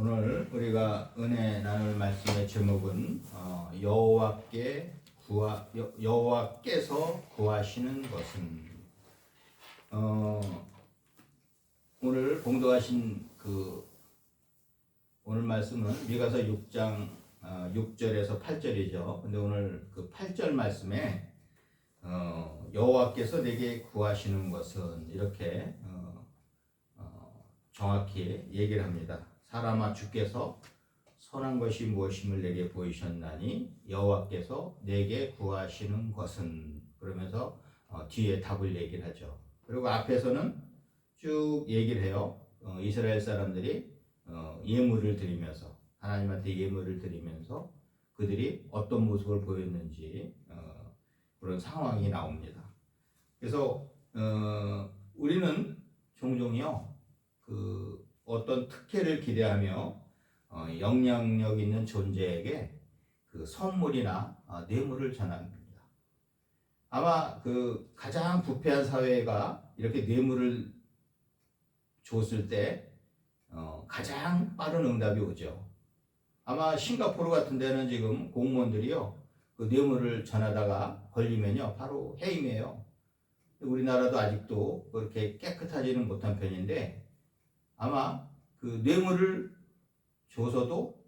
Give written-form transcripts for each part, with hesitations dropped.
오늘 우리가 은혜 나눌 말씀의 제목은 여호와께서 구하시는 것은 오늘 봉독하신 오늘 말씀은 미가서 6장 6절에서 8절이죠. 근데 오늘 그 8절 말씀에 여호와께서 내게 구하시는 것은 이렇게 정확히 얘기를 합니다. 사람아, 주께서 선한 것이 무엇임을 내게 보이셨나니 여호와께서 내게 구하시는 것은, 그러면서 뒤에 답을 얘기를 하죠. 그리고 앞에서는 쭉 얘기를 해요. 이스라엘 사람들이 예물을 드리면서, 하나님한테 예물을 드리면서 그들이 어떤 모습을 보였는지 그런 상황이 나옵니다. 그래서 우리는 종종요 어떤 특혜를 기대하며 영향력 있는 존재에게 그 선물이나 뇌물을 전합니다. 아마 그 가장 부패한 사회가 이렇게 뇌물을 줬을 때 가장 빠른 응답이 오죠. 아마 싱가포르 같은 데는 지금 공무원들이요 그 뇌물을 전하다가 걸리면요 바로 해임해요. 우리나라도 아직도 그렇게 깨끗하지는 못한 편인데, 아마 그 뇌물을 줘서도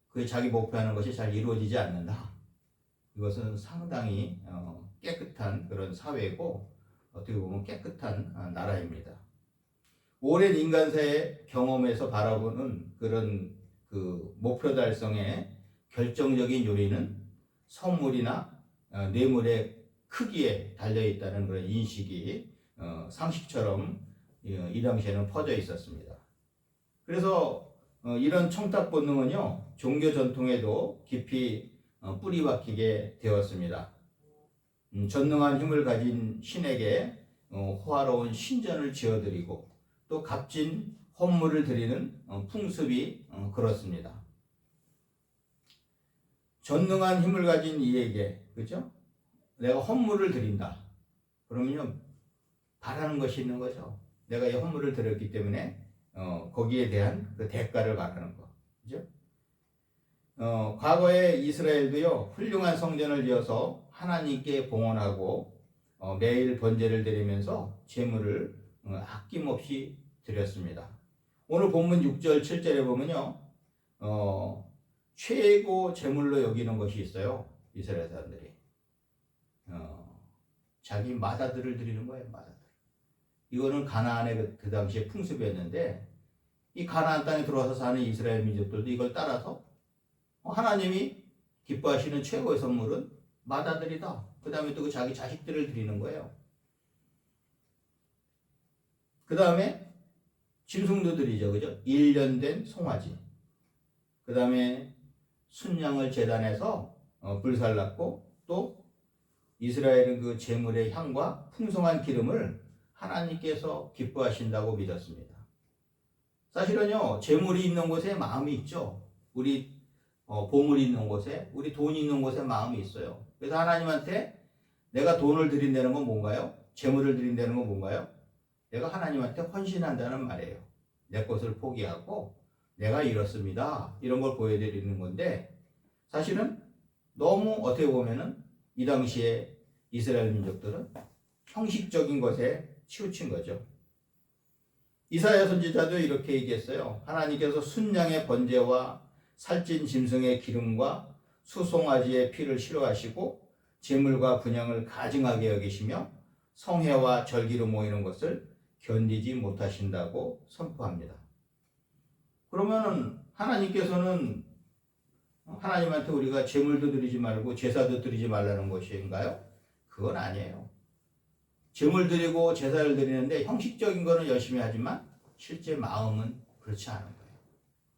그게 자기 목표하는 것이 잘 이루어지지 않는다. 이것은 상당히 깨끗한 그런 사회고 어떻게 보면 깨끗한 나라입니다. 오랜 인간사의 경험에서 바라보는 그런 그 목표 달성의 결정적인 요인은 선물이나 뇌물의 크기에 달려 있다는 그런 인식이 상식처럼 이 당시에는 퍼져 있었습니다. 그래서 이런 청탁 본능은요 종교 전통에도 깊이 뿌리 박히게 되었습니다. 전능한 힘을 가진 신에게 호화로운 신전을 지어드리고 또 값진 헌물을 드리는 풍습이 그렇습니다. 전능한 힘을 가진 이에게, 그죠? 내가 헌물을 드린다. 그러면요 바라는 것이 있는 거죠. 내가 이 헌물을 드렸기 때문에 거기에 대한 그 대가를 바라는 거, 그죠? 과거에 이스라엘도요 훌륭한 성전을 지어서 하나님께 봉헌하고 매일 번제를 드리면서 제물을 아낌없이 드렸습니다. 오늘 본문 6절 7절에 보면요 최고 제물로 여기는 것이 있어요. 이스라엘 사람들이 자기 맏아들을 드리는 거예요. 맏아들. 이거는 가나안의 그 당시에 풍습이었는데, 이 가나안 땅에 들어와서 사는 이스라엘 민족들도 이걸 따라서 하나님이 기뻐하시는 최고의 선물은 맏아들이다. 그 다음에 또 그 자기 자식들을 드리는 거예요. 그 다음에 짐승도 드리죠. 그죠? 1년 된 송아지. 그 다음에 순양을 제단해서 불살랐고, 또 이스라엘은 그 제물의 향과 풍성한 기름을 하나님께서 기뻐하신다고 믿었습니다. 사실은요 재물이 있는 곳에 마음이 있죠. 우리 보물이 있는 곳에, 우리 돈이 있는 곳에 마음이 있어요. 그래서 하나님한테 내가 돈을 드린다는 건 뭔가요? 재물을 드린다는 건 뭔가요? 내가 하나님한테 헌신한다는 말이에요. 내 것을 포기하고 내가 이렇습니다, 이런 걸 보여드리는 건데, 사실은 너무 어떻게 보면은 이 당시에 이스라엘 민족들은 형식적인 것에 치우친 거죠. 이사야 선지자도 이렇게 얘기했어요. 하나님께서 순양의 번제와 살찐 짐승의 기름과 수송아지의 피를 싫어하시고 제물과 분향을 가증하게 여기시며 성회와 절기로 모이는 것을 견디지 못하신다고 선포합니다. 그러면은 하나님께서는 하나님한테 우리가 제물도 드리지 말고 제사도 드리지 말라는 것인가요? 그건 아니에요. 제물 드리고 제사를 드리는데 형식적인 거는 열심히 하지만 실제 마음은 그렇지 않은 거예요.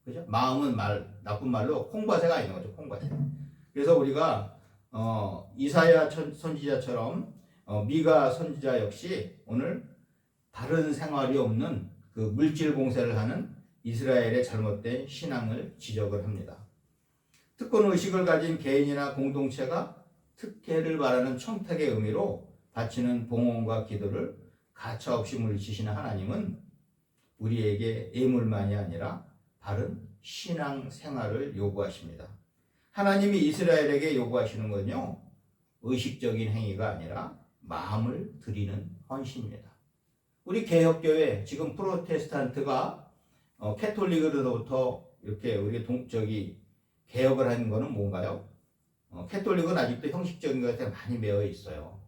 그죠? 마음은 나쁜 말로 콩과새가 있는 거죠. 콩과새. 그래서 우리가 이사야 선지자처럼 미가 선지자 역시 오늘 바른 생활이 없는 그 물질 봉쇄를 하는 이스라엘의 잘못된 신앙을 지적을 합니다. 특권 의식을 가진 개인이나 공동체가 특혜를 바라는 청탁의 의미로 바치는 봉헌과 기도를 가차없이 물리치시는 하나님은 우리에게 예물만이 아니라 바른 신앙 생활을 요구하십니다. 하나님이 이스라엘에게 요구하시는 건요, 의식적인 행위가 아니라 마음을 드리는 헌신입니다. 우리 개혁교회, 지금 프로테스탄트가 캐톨릭으로부터 이렇게 우리 개혁을 하는 거는 뭔가요? 캐톨릭은 아직도 형식적인 것에 많이 매여 있어요.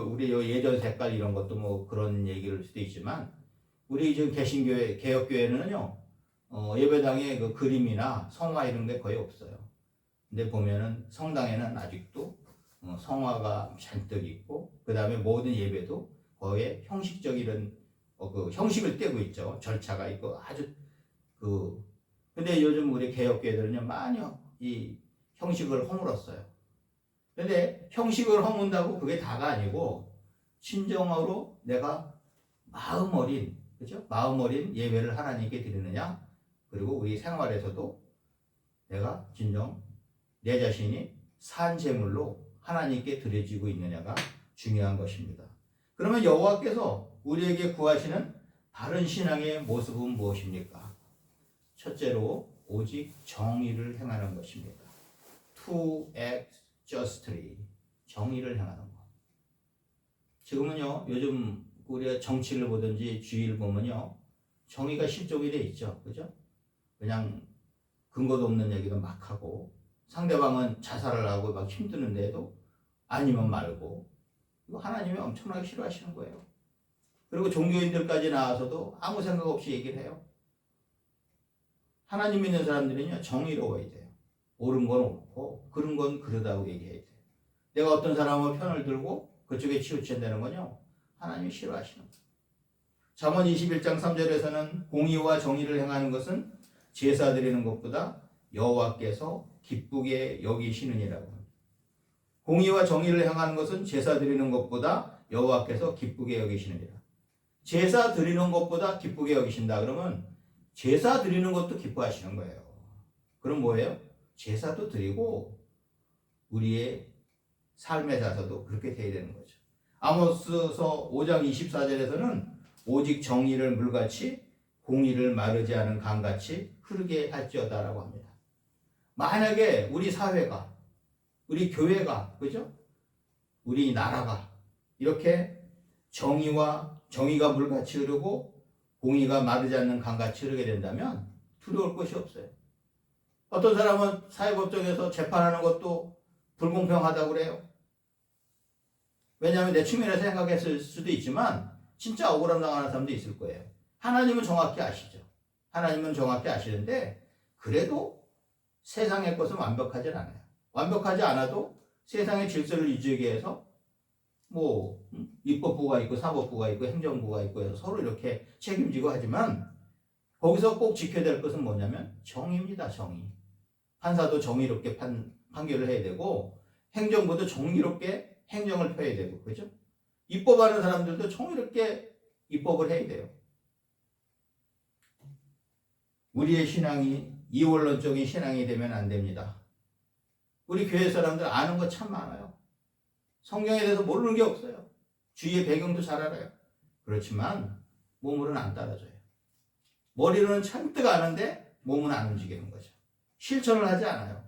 우리 예전 색깔 이런 것도 뭐 그런 얘기를 수도 있지만, 우리 지금 개신교회, 개혁교회는요, 예배당에 그 그림이나 성화 이런 게 거의 없어요. 근데 보면은 성당에는 아직도 성화가 잔뜩 있고, 그 다음에 모든 예배도 거의 형식적인 그 형식을 떼고 있죠. 절차가 있고 아주 근데 요즘 우리 개혁교회들은요, 많이 이 형식을 허물었어요. 근데 형식을 허문다고 그게 다가 아니고, 진정으로 내가 마음 어린, 그죠? 마음 어린 예배를 하나님께 드리느냐, 그리고 우리 생활에서도 내가 진정 내 자신이 산 제물로 하나님께 드려지고 있느냐가 중요한 것입니다. 그러면 여호와께서 우리에게 구하시는 바른 신앙의 모습은 무엇입니까? 첫째로 오직 정의를 행하는 것입니다. To act justly, 정의를 행하는 것. 지금은요, 요즘 우리가 정치를 보든지 주의를 보면요, 정의가 실종이 돼 있죠, 그죠? 그냥 근거도 없는 얘기도 막 하고, 상대방은 자살을 하고 막 힘드는데도 아니면 말고, 이거 하나님이 엄청나게 싫어하시는 거예요. 그리고 종교인들까지 나와서도 아무 생각 없이 얘기를 해요. 하나님 믿는 사람들은요, 정의로워야 돼요. 옳은 건 옳고 그른 건 그르다고 얘기해야 돼요. 내가 어떤 사람의 편을 들고 그쪽에 치우친다는 건요, 하나님이 싫어하시는 거예요. 잠언 21장 3절에서는 공의와 정의를 행하는 것은 제사 드리는 것보다 여호와께서 기쁘게 여기시느니라고 합니다. 공의와 정의를 행하는 것은 제사 드리는 것보다 여호와께서 기쁘게 여기시느니라. 제사 드리는 것보다 기쁘게 여기신다 그러면 제사 드리는 것도 기뻐하시는 거예요. 그럼 뭐예요? 제사도 드리고 우리의 삶에 사서도 그렇게 돼야 되는 거죠. 아모스서 5장 24절에서는 오직 정의를 물같이 공의를 마르지 않은 강같이 흐르게 할지어다라고 합니다. 만약에 우리 사회가, 우리 교회가, 그죠? 우리 나라가 이렇게 정의가 물같이 흐르고 공의가 마르지 않는 강같이 흐르게 된다면 두려울 것이 없어요. 어떤 사람은 사회법정에서 재판하는 것도 불공평하다고 그래요. 왜냐하면 내 측면에서 생각했을 수도 있지만 진짜 억울함 당하는 사람도 있을 거예요. 하나님은 정확히 아시죠. 하나님은 정확히 아시는데 그래도 세상의 것은 완벽하지 않아요. 완벽하지 않아도 세상의 질서를 유지하기 위해서 입법부가 있고 사법부가 있고 행정부가 있고 해서 서로 이렇게 책임지고 하지만 거기서 꼭 지켜야 될 것은 뭐냐면 정의입니다. 정의. 판사도 정의롭게 판결을 해야 되고 행정부도 정의롭게 행정을 펴야 되고, 그죠? 입법하는 사람들도 정의롭게 입법을 해야 돼요. 우리의 신앙이 이원론적인 신앙이 되면 안 됩니다. 우리 교회 사람들 아는 거 참 많아요. 성경에 대해서 모르는 게 없어요. 주위의 배경도 잘 알아요. 그렇지만 몸으로는 안 따라줘요. 머리로는 잔뜩 아는데 몸은 안 움직이는 거죠. 실천을 하지 않아요.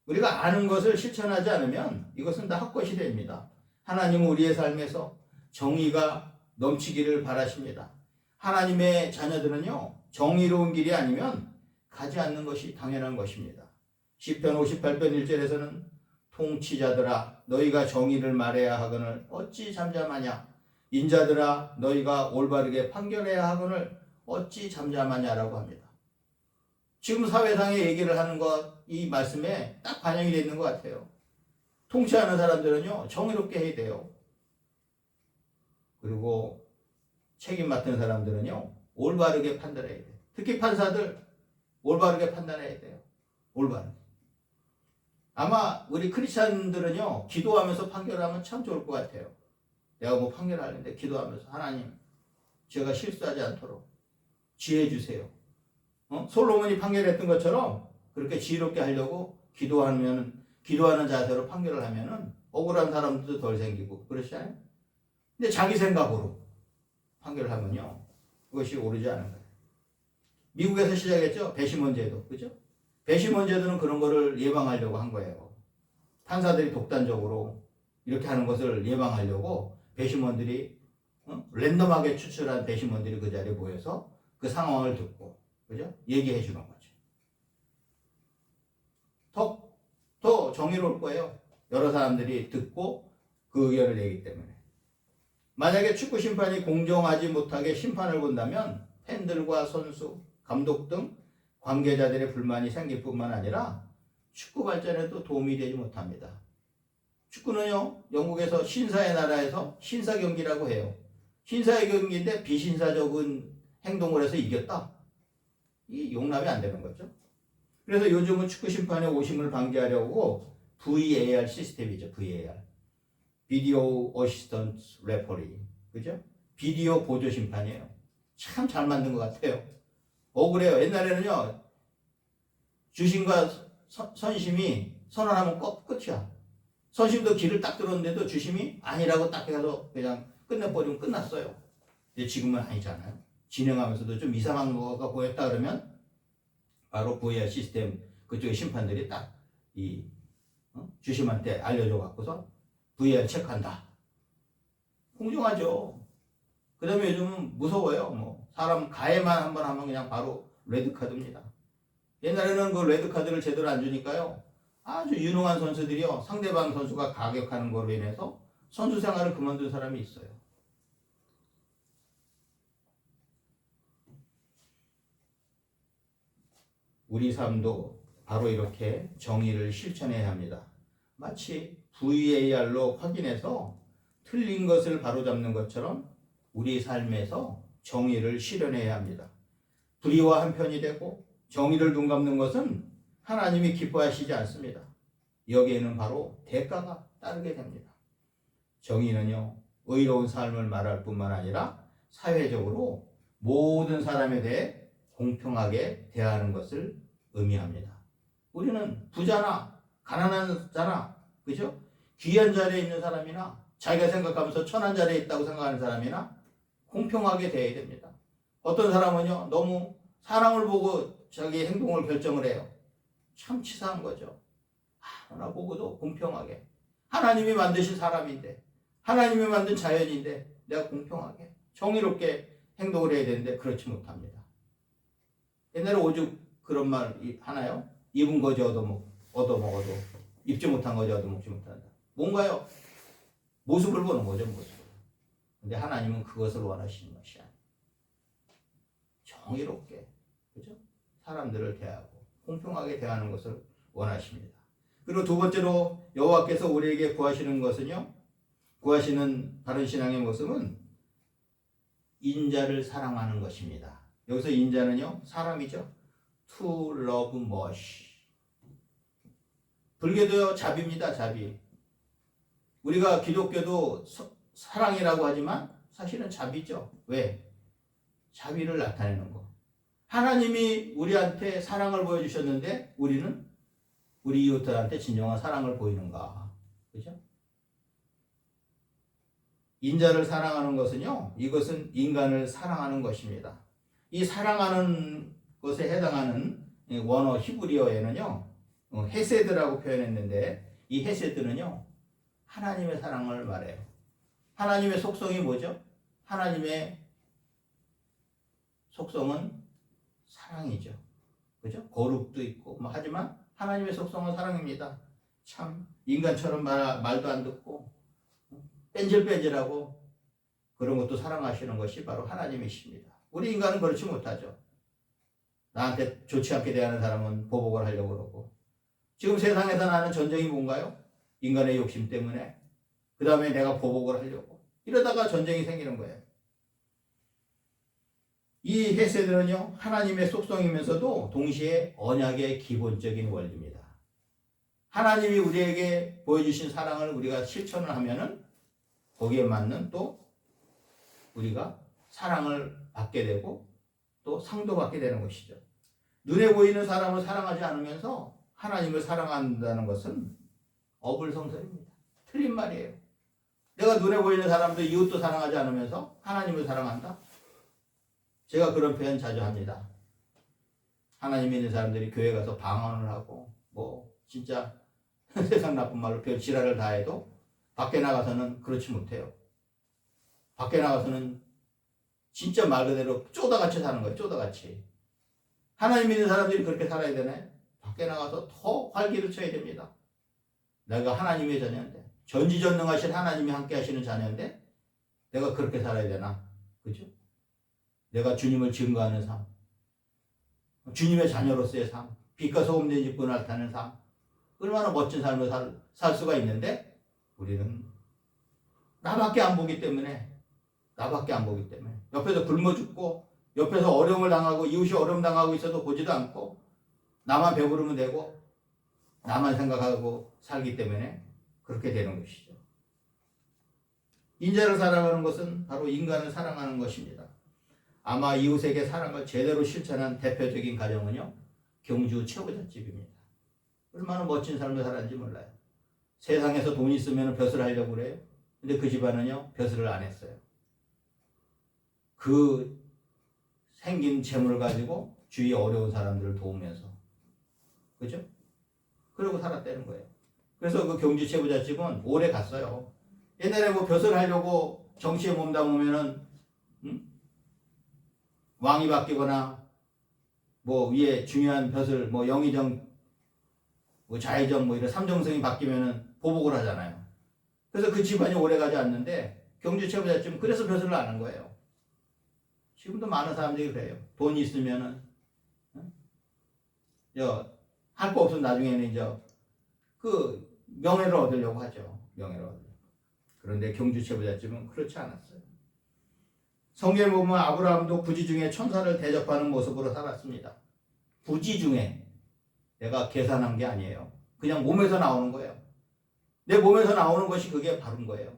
우리가 아는 것을 실천하지 않으면 이것은 다 헛것이 됩니다. 하나님은 우리의 삶에서 정의가 넘치기를 바라십니다. 하나님의 자녀들은요, 정의로운 길이 아니면 가지 않는 것이 당연한 것입니다. 시편 58편 1절에서는 통치자들아 너희가 정의를 말해야 하거늘 어찌 잠잠하냐, 인자들아 너희가 올바르게 판결해야 하거늘 어찌 잠잠하냐라고 합니다. 지금 사회상의 얘기를 하는 것, 이 말씀에 딱 반영이 되어 있는 것 같아요. 통치하는 사람들은요, 정의롭게 해야 돼요. 그리고 책임 맡은 사람들은요, 올바르게 판단해야 돼요. 특히 판사들, 올바르게 판단해야 돼요. 올바르게. 아마 우리 크리스찬들은요, 기도하면서 판결하면 참 좋을 것 같아요. 내가 뭐 판결하는데 기도하면서 하나님, 제가 실수하지 않도록 지혜 주세요. 솔로몬이 판결했던 것처럼 그렇게 지혜롭게 하려고 기도하는 자세로 판결을 하면은 억울한 사람들도 덜 생기고 그렇지 않아요? 근데 자기 생각으로 판결하면요, 그것이 옳지 않은 거예요. 미국에서 시작했죠. 배심원제도. 그죠? 배심원제도는 그런 거를 예방하려고 한 거예요. 판사들이 독단적으로 이렇게 하는 것을 예방하려고 배심원들이 랜덤하게 추출한 배심원들이 그 자리에 모여서 그 상황을 듣고, 그죠? 얘기해 주는 거죠. 더 정의로울 거예요. 여러 사람들이 듣고 그 의견을 내기 때문에. 만약에 축구 심판이 공정하지 못하게 심판을 본다면 팬들과 선수, 감독 등 관계자들의 불만이 생길 뿐만 아니라 축구 발전에도 도움이 되지 못합니다. 축구는요, 영국에서 신사의 나라에서 신사 경기라고 해요. 신사의 경기인데 비신사적인 행동을 해서 이겼다. 이 용납이 안 되는 거죠. 그래서 요즘은 축구 심판의 오심을 방지하려고 VAR 시스템이죠. VAR. 비디오 어시스턴트 레퍼리. 그죠? 비디오 보조 심판이에요. 참 잘 만든 것 같아요. 억울해요. 옛날에는요, 주심과 선심이 선언하면 끝이야. 선심도 길을 딱 들었는데도 주심이 아니라고 딱 해서 그냥 끝내버리면 끝났어요. 근데 지금은 아니잖아요. 진행하면서도 좀 이상한 거가 보였다 그러면 바로 VAR 시스템 그쪽의 심판들이 딱 이 주심한테 알려줘 갖고서 VAR 체크한다. 공정하죠. 그 다음에 요즘은 무서워요. 뭐 사람 가해만 한번 하면 그냥 바로 레드카드입니다. 옛날에는 그 레드카드를 제대로 안 주니까요, 아주 유능한 선수들이요, 상대방 선수가 가격하는 거로 인해서 선수 생활을 그만둔 사람이 있어요. 우리 삶도 바로 이렇게 정의를 실천해야 합니다. 마치 VAR로 확인해서 틀린 것을 바로잡는 것처럼 우리 삶에서 정의를 실현해야 합니다. 불의와 한편이 되고 정의를 눈감는 것은 하나님이 기뻐하시지 않습니다. 여기에는 바로 대가가 따르게 됩니다. 정의는요, 의로운 삶을 말할 뿐만 아니라 사회적으로 모든 사람에 대해 공평하게 대하는 것을 의미합니다. 우리는 부자나 가난한 자나, 그죠? 귀한 자리에 있는 사람이나 자기가 생각하면서 천한 자리에 있다고 생각하는 사람이나 공평하게 대해야 됩니다. 어떤 사람은요, 너무 사람을 보고 자기 행동을 결정을 해요. 참 치사한 거죠. 하나 보고도 공평하게. 하나님이 만드신 사람인데, 하나님이 만든 자연인데 내가 공평하게, 정의롭게 행동을 해야 되는데 그렇지 못합니다. 옛날에 오죽 그런 말 하나요? 입은 거지 얻어먹어도 입지 못한 거지 얻어먹지 못한다. 뭔가요? 모습을 보는 거죠, 모습을. 근데 하나님은 그것을 원하시는 것이 아니에요. 정의롭게, 그죠? 사람들을 대하고 공평하게 대하는 것을 원하십니다. 그리고 두 번째로 여호와께서 우리에게 구하시는 것은요, 구하시는 바른 신앙의 모습은 인자를 사랑하는 것입니다. 여기서 인자는요, 사람이죠. To love much. 불교도요, 자비입니다. 자비. 우리가 기독교도 사랑이라고 하지만 사실은 자비죠. 왜? 자비를 나타내는 거. 하나님이 우리한테 사랑을 보여주셨는데 우리는 우리 이웃들한테 진정한 사랑을 보이는가? 그죠? 인자를 사랑하는 것은요, 이것은 인간을 사랑하는 것입니다. 이 사랑하는 것에 해당하는 원어 히브리어에는요, 헤세드라고 표현했는데 이 헤세드는요, 하나님의 사랑을 말해요. 하나님의 속성이 뭐죠? 하나님의 속성은 사랑이죠. 그죠? 거룩도 있고, 하지만 하나님의 속성은 사랑입니다. 참, 인간처럼 말도 안 듣고, 뺀질뺀질하고, 그런 것도 사랑하시는 것이 바로 하나님이십니다. 우리 인간은 그렇지 못하죠. 나한테 좋지 않게 대하는 사람은 보복을 하려고 그러고. 지금 세상에서 나는 전쟁이 뭔가요? 인간의 욕심 때문에. 그 다음에 내가 보복을 하려고. 이러다가 전쟁이 생기는 거예요. 이 헤세드는요, 하나님의 속성이면서도 동시에 언약의 기본적인 원리입니다. 하나님이 우리에게 보여주신 사랑을 우리가 실천을 하면은 거기에 맞는 또 우리가 사랑을 받게 되고 또 상도 받게 되는 것이죠. 눈에 보이는 사람을 사랑하지 않으면서 하나님을 사랑한다는 것은 어불성설입니다. 틀린 말이에요. 내가 눈에 보이는 사람도 이웃도 사랑하지 않으면서 하나님을 사랑한다? 제가 그런 표현 자주 합니다. 하나님 믿는 사람들이 교회 가서 방언을 하고 뭐 진짜 세상 나쁜 말로 별 지랄을 다 해도 밖에 나가서는 그렇지 못해요. 밖에 나가서는 진짜 말 그대로 쪼다같이 사는 거예요. 쪼다같이. 하나님 믿는 사람들이 그렇게 살아야 되나요? 밖에 나가서 더 활기를 쳐야 됩니다. 내가 하나님의 자녀인데, 전지전능하신 하나님이 함께 하시는 자녀인데 내가 그렇게 살아야 되나? 그죠? 내가 주님을 증거하는 삶, 주님의 자녀로서의 삶, 빛과 소금 된 집 문을 타는 삶, 얼마나 멋진 삶을 살 수가 있는데 우리는 나밖에 안 보기 때문에 옆에서 굶어 죽고 옆에서 어려움을 당하고 이웃이 어려움 당하고 있어도 보지도 않고 나만 배부르면 되고 나만 생각하고 살기 때문에 그렇게 되는 것이죠. 인자를 사랑하는 것은 바로 인간을 사랑하는 것입니다. 아마 이웃에게 사랑을 제대로 실천한 대표적인 가정은요, 경주 최고잣집입니다. 얼마나 멋진 삶을 살았는지 몰라요. 세상에서 돈 있으면 벼슬 하려고 그래요. 근데 그 집안은요, 벼슬을 안 했어요. 그 생긴 재물을 가지고 주위에 어려운 사람들을 도우면서, 그죠? 그러고 살았다는 거예요. 그래서 그 경주 최고잣집은 오래 갔어요. 옛날에 뭐 벼슬 하려고 정치에 몸담으면은 왕이 바뀌거나 뭐 위에 중요한 벼슬 뭐 영의정 뭐 좌의정 뭐 이런 삼정성이 바뀌면은 보복을 하잖아요. 그래서 그 집안이 오래 가지 않는데 경주 최고잣집은 그래서 벼슬을 안 한 거예요. 지금도 많은 사람들이 그래요. 돈이 있으면은 할 거 없으면 나중에는 그 명예를 얻으려고 하죠. 명예를 얻으려고. 그런데 경주 최고잣집은 그렇지 않았어요. 성경에 보면 아브라함도 부지 중에 천사를 대접하는 모습으로 살았습니다. 부지 중에 내가 계산한 게 아니에요. 그냥 몸에서 나오는 거예요. 내 몸에서 나오는 것이 그게 바른 거예요.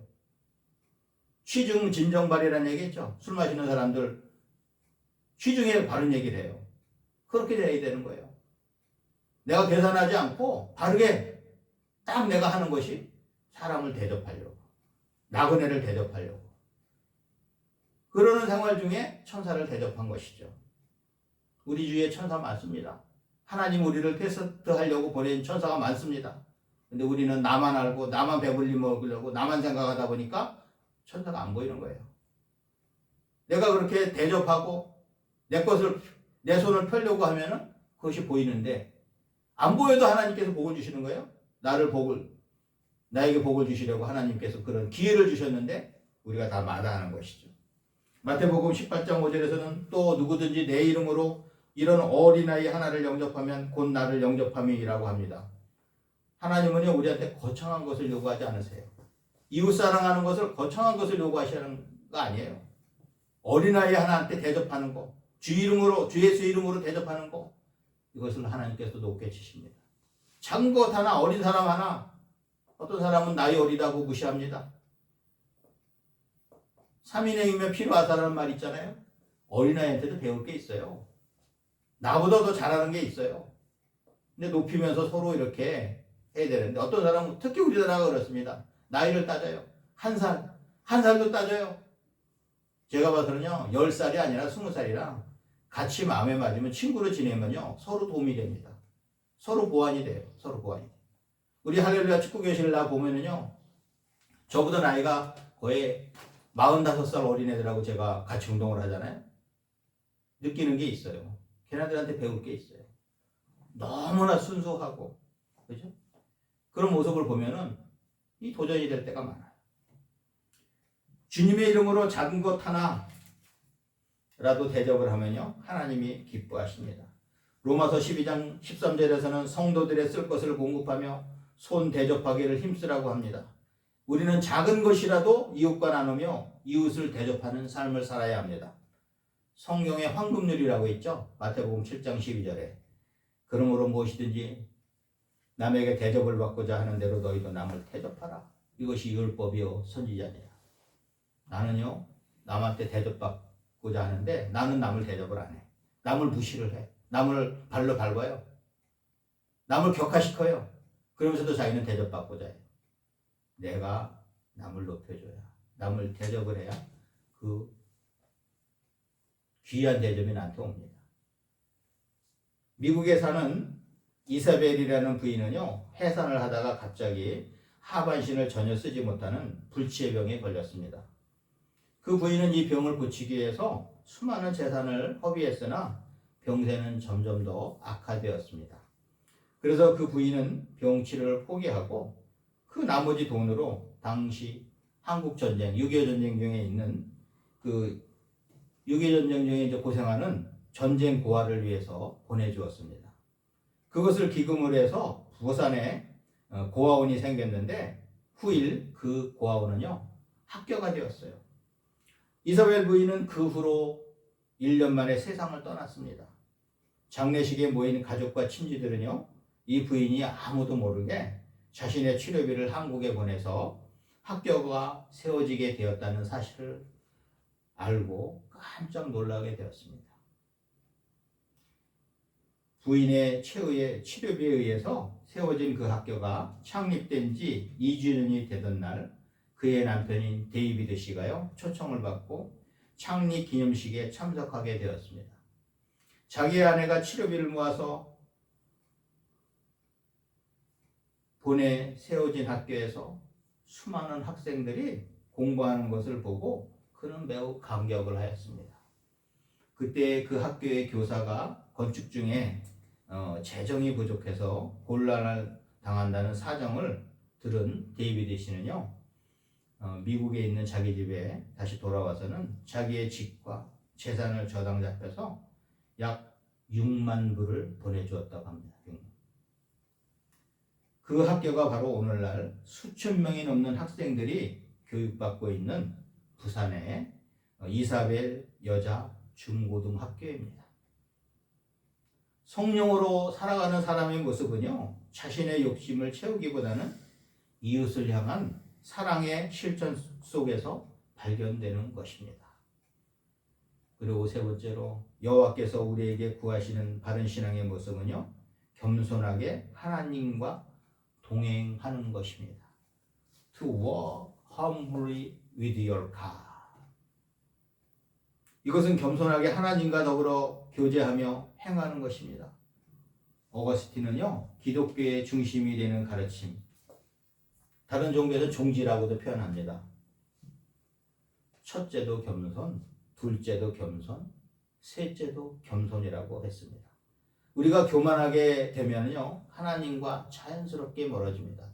취중 진정발이라는 얘기했죠. 술 마시는 사람들 취중에 바른 얘기를 해요. 그렇게 돼야 되는 거예요. 내가 계산하지 않고 바르게 딱 내가 하는 것이 사람을 대접하려고, 나그네를 대접하려고 그러는 생활 중에 천사를 대접한 것이죠. 우리 주위에 천사 많습니다. 하나님 우리를 테스트하려고 보낸 천사가 많습니다. 근데 우리는 나만 알고 나만 배불리 먹으려고 나만 생각하다 보니까 천사가 안 보이는 거예요. 내가 그렇게 대접하고 내 손을 펴려고 하면은 그것이 보이는데 안 보여도 하나님께서 복을 주시는 거예요. 나에게 복을 주시려고 하나님께서 그런 기회를 주셨는데 우리가 다 마다하는 것이죠. 마태복음 18장 5절에서는 또 누구든지 내 이름으로 이런 어린아이 하나를 영접하면 곧 나를 영접함이라고 합니다. 하나님은요 우리한테 거창한 것을 요구하지 않으세요. 이웃 사랑하는 것을 거창한 것을 요구하시는 거 아니에요. 어린아이 하나한테 대접하는 거, 주 예수 이름으로 대접하는 거, 이것을 하나님께서 높게 치십니다. 작은 것 하나, 어린 사람 하나, 어떤 사람은 나이 어리다고 무시합니다. 3인행이면 필요하다는 말 있잖아요. 어린아이한테도 배울 게 있어요. 나보다 더 잘하는 게 있어요. 근데 높이면서 서로 이렇게 해야 되는데 어떤 사람은 특히 우리나라가 그렇습니다. 나이를 따져요. 한 살도 따져요. 제가 봐서는요 10살이 아니라 20살이랑 같이 마음에 맞으면 친구로 지내면요 서로 도움이 됩니다. 서로 보완이 돼요. 우리 할렐루야 축구교실을 나 보면은요 저보다 나이가 거의 45살 어린애들하고 제가 같이 운동을 하잖아요. 느끼는 게 있어요. 걔네들한테 배울 게 있어요. 너무나 순수하고, 그죠? 그런 모습을 보면은 이 도전이 될 때가 많아요. 주님의 이름으로 작은 것 하나라도 대접을 하면요 하나님이 기뻐하십니다. 로마서 12장 13절에서는 성도들의 쓸 것을 공급하며 손 대접하기를 힘쓰라고 합니다. 우리는 작은 것이라도 이웃과 나누며 이웃을 대접하는 삶을 살아야 합니다. 성경에 황금률이라고 있죠. 마태복음 7장 12절에 그러므로 무엇이든지 남에게 대접을 받고자 하는 대로 너희도 남을 대접하라. 이것이 율법이요 선지자니라. 나는요 남한테 대접받고자 하는데 나는 남을 대접을 안 해. 남을 무시를 해. 남을 발로 밟아요. 남을 격하시켜요. 그러면서도 자기는 대접받고자 해요. 내가 남을 높여줘야, 남을 대접을 해야 그 귀한 대접이 나한테 옵니다. 미국에 사는 이사벨이라는 부인은요, 해산을 하다가 갑자기 하반신을 전혀 쓰지 못하는 불치의 병에 걸렸습니다. 그 부인은 이 병을 고치기 위해서 수많은 재산을 허비했으나 병세는 점점 더 악화되었습니다. 그래서 그 부인은 병 치료를 포기하고 그 나머지 돈으로 당시 한국 전쟁, 6.25 전쟁 중에 있는 그 6.25 전쟁 중에 이제 고생하는 전쟁 고아를 위해서 보내주었습니다. 그것을 기금으로 해서 부산에 고아원이 생겼는데 후일 그 고아원은요, 학교가 되었어요. 이사벨 부인은 그 후로 1년 만에 세상을 떠났습니다. 장례식에 모인 가족과 친지들은요, 이 부인이 아무도 모르게 자신의 치료비를 한국에 보내서 학교가 세워지게 되었다는 사실을 알고 깜짝 놀라게 되었습니다. 부인의 최후의 치료비에 의해서 세워진 그 학교가 창립된 지 2주년이 되던 날, 그의 남편인 데이비드 씨가요, 초청을 받고 창립 기념식에 참석하게 되었습니다. 자기의 아내가 치료비를 모아서 보내 세워진 학교에서 수많은 학생들이 공부하는 것을 보고 그는 매우 감격을 하였습니다. 그때 그 학교의 교사가 건축 중에 재정이 부족해서 곤란을 당한다는 사정을 들은 데이비드 씨는요, 미국에 있는 자기 집에 다시 돌아와서는 자기의 집과 재산을 저당 잡혀서 약 6만 불을 보내주었다고 합니다. 그 학교가 바로 오늘날 수천 명이 넘는 학생들이 교육받고 있는 부산의 이사벨 여자 중고등학교입니다. 성령으로 살아가는 사람의 모습은요, 자신의 욕심을 채우기보다는 이웃을 향한 사랑의 실천 속에서 발견되는 것입니다. 그리고 세 번째로, 여호와께서 우리에게 구하시는 바른 신앙의 모습은요, 겸손하게 하나님과 동행하는 것입니다. To walk humbly with your God. 이것은 겸손하게 하나님과 더불어 교제하며 행하는 것입니다. 어거스틴은요, 기독교의 중심이 되는 가르침, 다른 종교에서 종지라고도 표현합니다. 첫째도 겸손, 둘째도 겸손, 셋째도 겸손이라고 했습니다. 우리가 교만하게 되면요, 하나님과 자연스럽게 멀어집니다.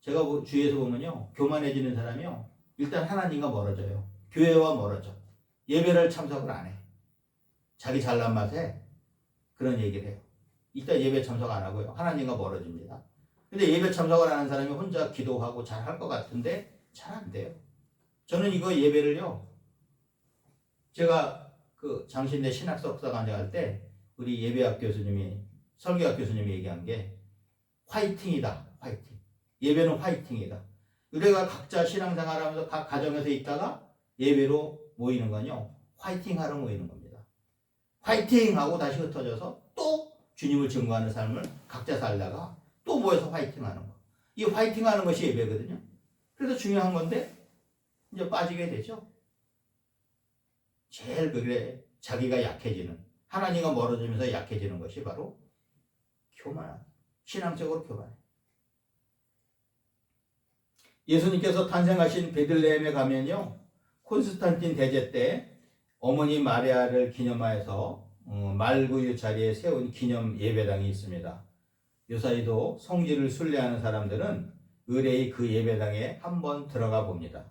제가 주위에서 보면요, 교만해지는 사람이요, 일단 하나님과 멀어져요. 교회와 멀어져. 예배를 참석을 안 해. 자기 잘난 맛에 그런 얘기를 해요. 일단 예배 참석 안 하고요, 하나님과 멀어집니다. 근데 예배 참석을 하는 사람이 혼자 기도하고 잘 할 것 같은데 잘 안 돼요. 저는 이거 예배를요, 제가 그 장신대 신학석사 강좌할 때 우리 예배학 교수님이, 설교학 교수님이 얘기한 게 화이팅이다. 화이팅. 예배는 화이팅이다. 우리가 각자 신앙생활하면서 각 가정에서 있다가 예배로 모이는 건요, 화이팅 하러 모이는 겁니다. 화이팅 하고 다시 흩어져서 또 주님을 증거하는 삶을 각자 살다가 또 모여서 화이팅 하는 거. 이 화이팅 하는 것이 예배거든요. 그래서 중요한 건데 이제 빠지게 되죠. 제일 그래, 자기가 약해지는, 하나님과 멀어지면서 약해지는 것이 바로 교만함. 신앙적으로 교만해. 예수님께서 탄생하신 베들레헴에 가면요, 콘스탄틴 대제 때 어머니 마리아를 기념하여서 말구유 자리에 세운 기념 예배당이 있습니다. 요사이도 성지를 순례하는 사람들은 의뢰의 그 예배당에 한번 들어가 봅니다.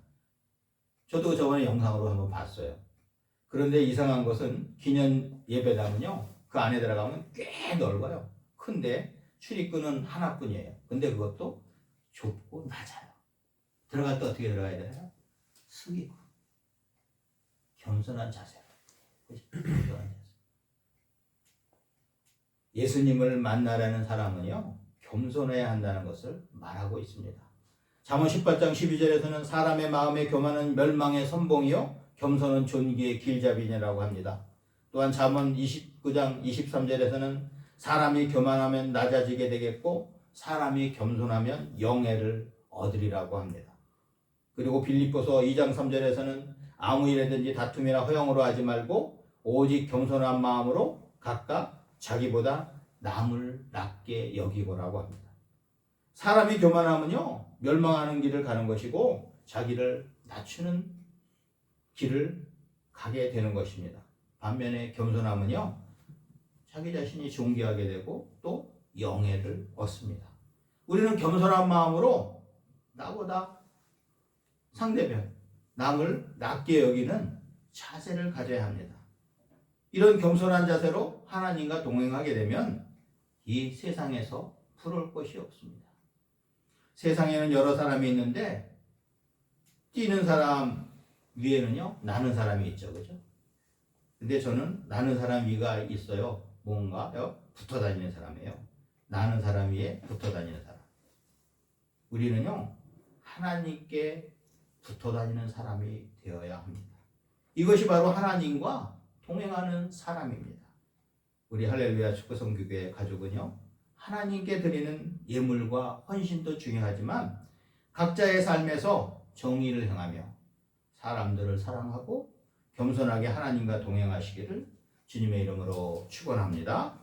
저도 저번에 영상으로 한번 봤어요. 그런데 이상한 것은 기념 예배당은요, 그 안에 들어가면 꽤 넓어요. 큰데 출입구는 하나뿐이에요. 근데 그것도 좁고 낮아요. 들어갈 때 어떻게 들어가야 되나요? 숙이고 겸손한 자세로. 예수님을 만나라는 사람은요, 겸손해야 한다는 것을 말하고 있습니다. 잠언 18장 12절에서는 사람의 마음의 교만은 멸망의 선봉이요 겸손은 존귀의 길잡이니라고 합니다. 또한 잠언 29장 23절에서는 사람이 교만하면 낮아지게 되겠고 사람이 겸손하면 영예를 얻으리라고 합니다. 그리고 빌립보서 2장 3절에서는 아무 일에든지 다툼이나 허영으로 하지 말고 오직 겸손한 마음으로 각각 자기보다 남을 낮게 여기고라고 합니다. 사람이 교만하면요 멸망하는 길을 가는 것이고 자기를 낮추는 길을 가게 되는 것입니다. 반면에 겸손함은요 자기 자신이 존귀하게 되고 또 영예를 얻습니다. 우리는 겸손한 마음으로 나보다 상대편 남을 낮게 여기는 자세를 가져야 합니다. 이런 겸손한 자세로 하나님과 동행하게 되면 이 세상에서 부러울 것이 없습니다. 세상에는 여러 사람이 있는데 뛰는 사람 위에는요 나는 사람이 있죠, 그죠? 근데 저는 나는 사람 위가 있어요. 뭔가요? 붙어 다니는 사람이에요. 나는 사람 위에 붙어 다니는 사람. 우리는요 하나님께 붙어 다니는 사람이 되어야 합니다. 이것이 바로 하나님과 동행하는 사람입니다. 우리 할렐루야 축구성교회 가족은요 하나님께 드리는 예물과 헌신도 중요하지만 각자의 삶에서 정의를 행하며 사람들을 사랑하고 겸손하게 하나님과 동행하시기를 주님의 이름으로 축원합니다.